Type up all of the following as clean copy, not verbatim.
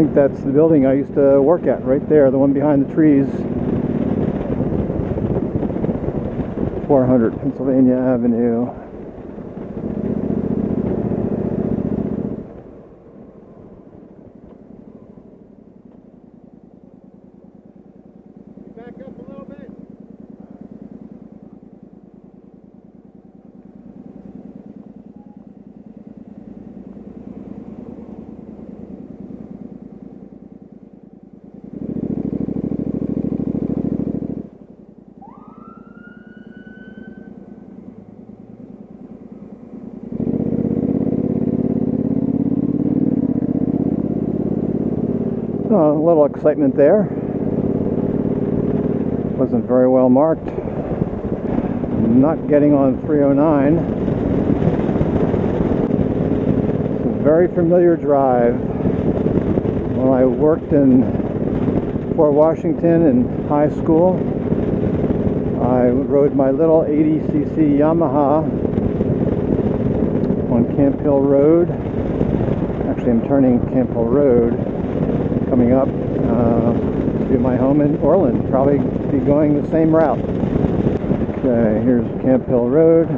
think that's the building I used to work at, right there, the one behind the trees. 400 Pennsylvania Avenue. Back up a little bit. Oh, a little excitement there. Wasn't very well marked. Not getting on 309. It's a very familiar drive. When I worked in Fort Washington in high school, I rode my little 80cc Yamaha on Camp Hill Road. Actually, I'm turning Camp Hill Road coming up to my home in Oreland. Probably be going the same route. Okay, here's Camp Hill Road.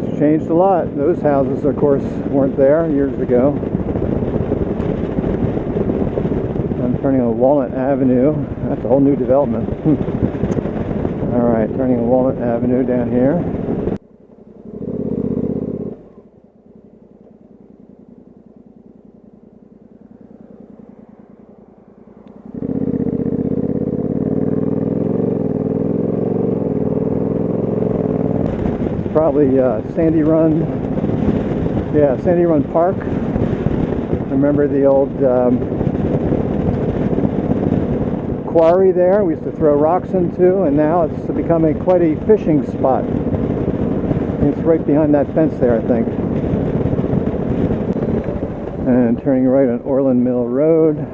It's changed a lot. Those houses, of course, weren't there years ago. I'm turning on Walnut Avenue. That's a whole new development. Alright, turning on Walnut Avenue down here. It's probably Sandy Run. Yeah, Sandy Run Park. Remember the old quarry there we used to throw rocks into, and now it's becoming quite a fishing spot. It's right behind that fence there, I think. And turning right on Oreland Mill Road.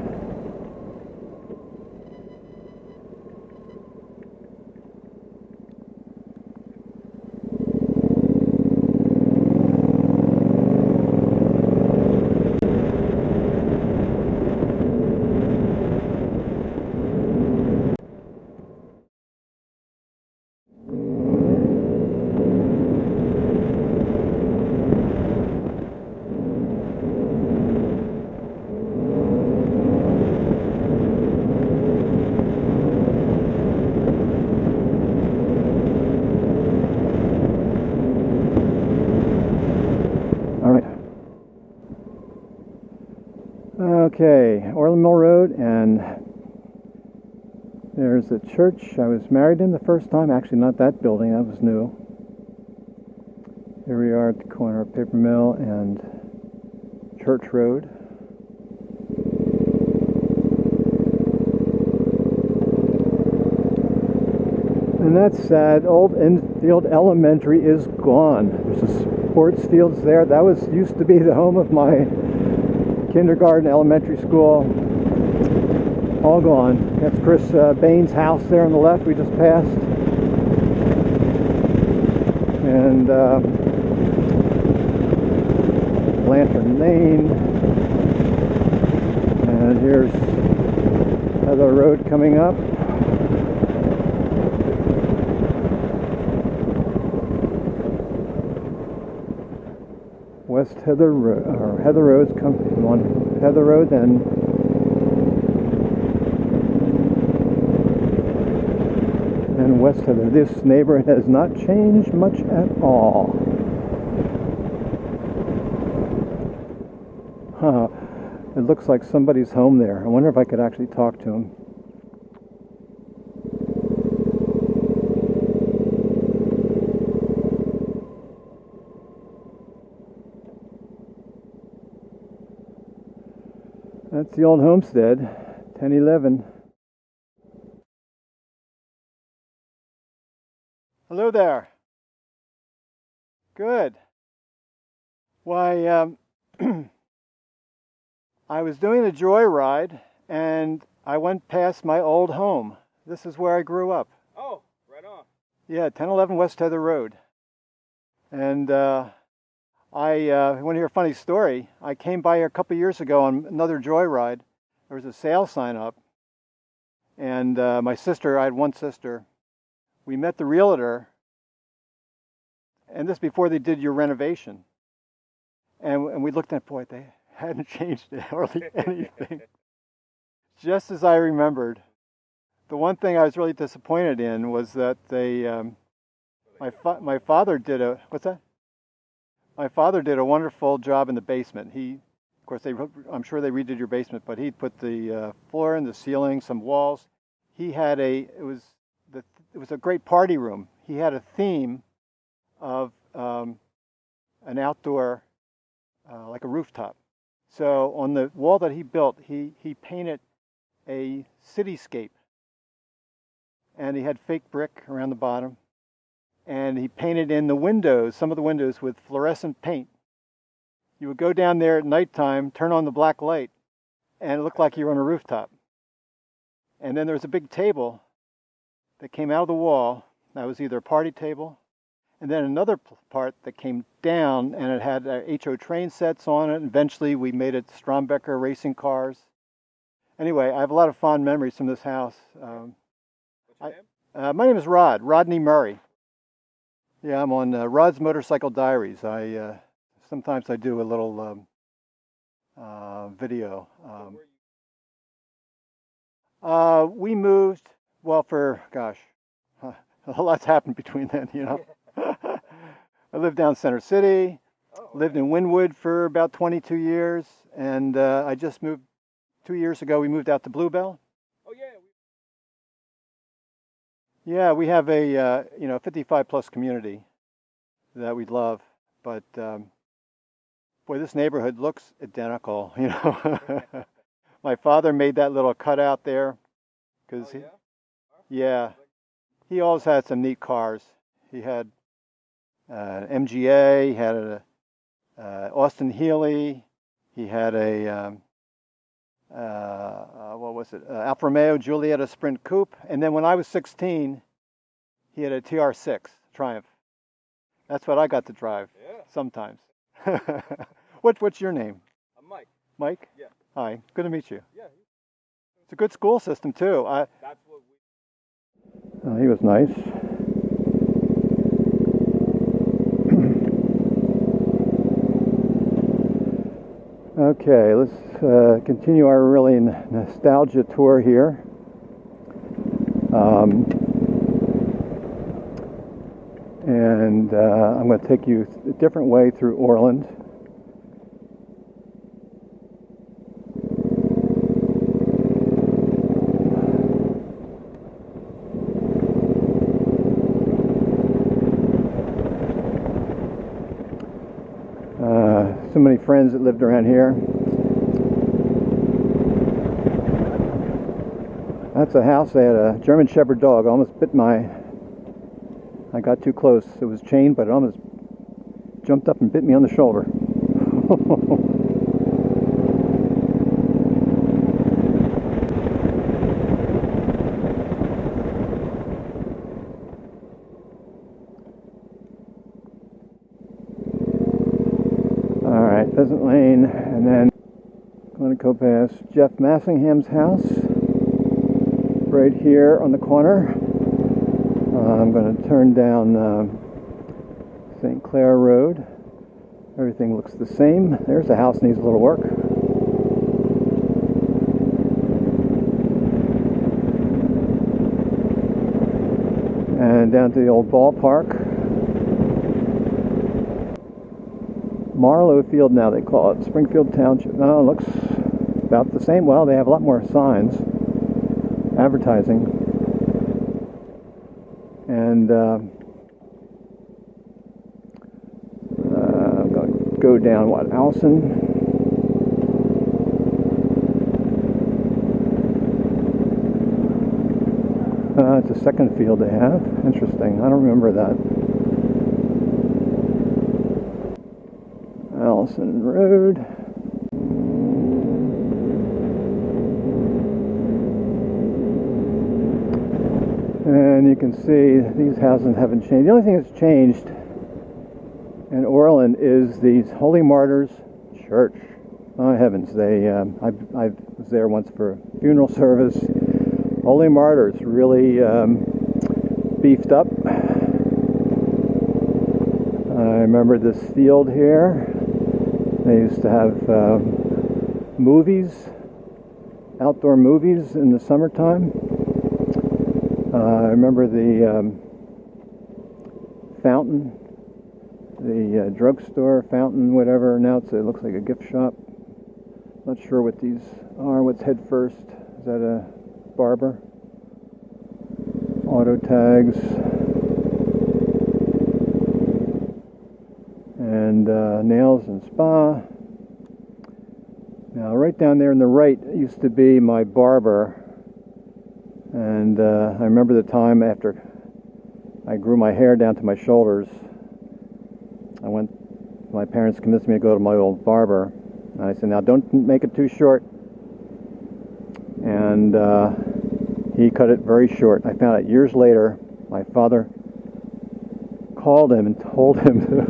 Okay, Oreland Mill Road, and there's a church I was married in the first time. Actually, not that building, that was new. Here we are at the corner of Paper Mill and Church Road. And that's sad. Old Enfield Elementary is gone. There's a sports fields there. That used to be the home of my kindergarten, elementary school. All gone. That's Chris Bayne's house there on the left we just passed. And Lantern Lane. And here's Heather Road coming up. West Heather Road, or Heather Road's coming on Heather Road, then West Heather. This neighborhood has not changed much at all. It looks like somebody's home there. I wonder if I could actually talk to him. That's the old homestead, 1011. Hello there. Good. Why, I was doing a joyride and I went past my old home. This is where I grew up. Oh, right on. Yeah, 1011 West Heather Road. And I want to hear a funny story. I came by here a couple years ago on another Joyride. There was a sale sign up. And my sister, I had one sister, we met the realtor. And this before they did your renovation. And we looked at, boy, they hadn't changed hardly anything. Just as I remembered. The one thing I was really disappointed in was that they, my father did a, what's that? My father did a wonderful job in the basement. He, of course, I'm sure they redid your basement, but he put the floor and the ceiling, some walls. He had it was a great party room. He had a theme of an outdoor, like a rooftop. So on the wall that he built, he painted a cityscape. And he had fake brick around the bottom. And he painted in the windows, some of the windows, with fluorescent paint. You would go down there at nighttime, turn on the black light, and it looked like you were on a rooftop. And then there was a big table that came out of the wall. That was either a party table, and then another part that came down, and it had HO train sets on it. And eventually we made it Strombecker racing cars. Anyway, I have a lot of fond memories from this house. What's your name? My name is Rodney Murray. Yeah, I'm on Rod's Motorcycle Diaries. Sometimes I do a little video. We moved, well, a lot's happened between then, you know. I lived down Center City, lived in Wynwood for about 22 years, and I just moved 2 years ago. We moved out to Bluebell. Oh, yeah. Yeah, we have a 55 plus community that we love, but boy, this neighborhood looks identical. You know, my father made that little cutout there because he always had some neat cars. He had MGA, he had a Austin Healey, he had a Alfa Romeo Giulietta Sprint Coupe, and then when I was 16, he had a TR6 Triumph. That's what I got to drive sometimes. What's your name? I'm Mike. Mike? Yeah. Hi, good to meet you. Yeah. It's a good school system too. That's what He was nice. Okay, let's continue our really nostalgia tour here. And I'm going to take you a different way through Oreland. So many friends that lived around here. That's a house. They had a German Shepherd dog. Almost bit I got too close. It was chained, but it almost jumped up and bit me on the shoulder. Alright, Pheasant Lane, and then I'm going to go past Jeff Massingham's house right here on the corner. I'm going to turn down St. Clair Road. Everything looks the same. There's a house needs a little work. And down to the old ballpark. Marlow Field now they call it. Springfield Township. No, it looks about the same. Well, they have a lot more signs. Advertising. And I'm going to go down, Allison? It's a second field they have. Interesting. I don't remember that. Allison Road. And you can see these houses haven't changed. The only thing that's changed in Oreland is the Holy Martyrs Church. Oh heavens, I was there once for a funeral service. Holy Martyrs really beefed up. I remember this field here. They used to have movies, outdoor movies in the summertime. I remember the fountain, the drugstore fountain, whatever. Now it looks like a gift shop. Not sure what these are. What's head first? Is that a barber? Auto tags. And nails and spa. Now right down there on the right used to be my barber. And I remember the time after I grew my hair down to my shoulders, my parents convinced me to go to my old barber. And I said, now don't make it too short. And he cut it very short. I found out years later, my father called him and told him to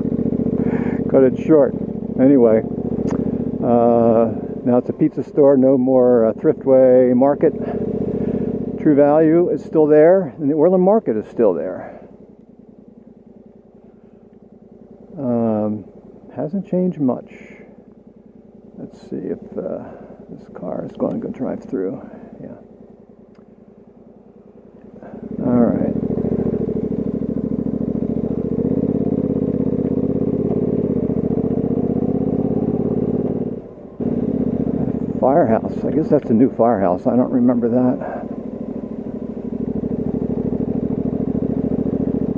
cut it short. Anyway, now it's a pizza store, no more Thriftway Market. True Value is still there, and the Oreland Market is still there. Hasn't changed much. Let's see if this car is going to go drive through. Yeah. All right. Firehouse. I guess that's a new firehouse. I don't remember that.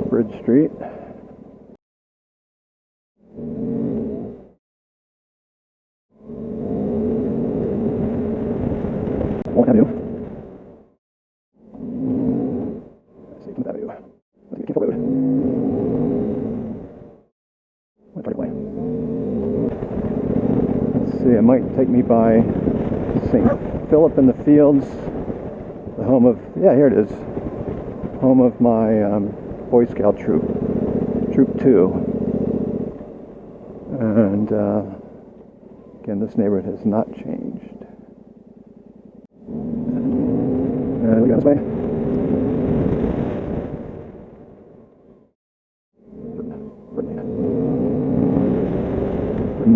Bridge Street. Won't Avenue. Let's see, Plymouth Avenue. Let's see, Enfield Road. Went right away. Let's see, it might take me by St. Phillip in the Fields, the home of, yeah, here it is, home of my Boy Scout troop, Troop 2. And again, this neighborhood has not changed. And we go this way.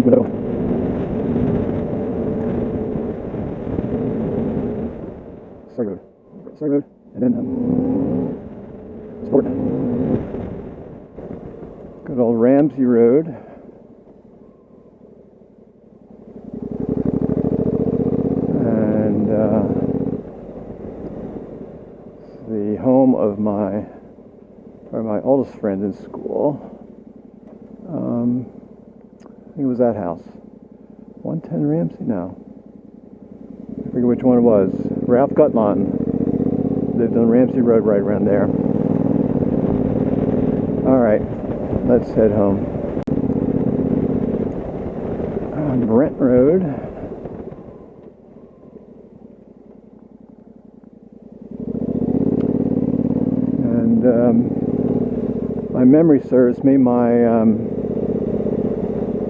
Widow. Surrey Road, and then Sport. Good old Ramsey Road. And the home of my oldest friend in school. I think it was that house. 110 Ramsey? No. I forget which one it was. Ralph Gutlohn lived on Ramsey Road right around there. Alright, let's head home. On Brent Road. And my memory serves me, my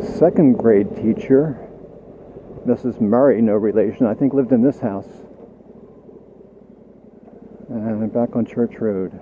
second grade teacher, Mrs. Murray, no relation, I think lived in this house. And back on Church Road.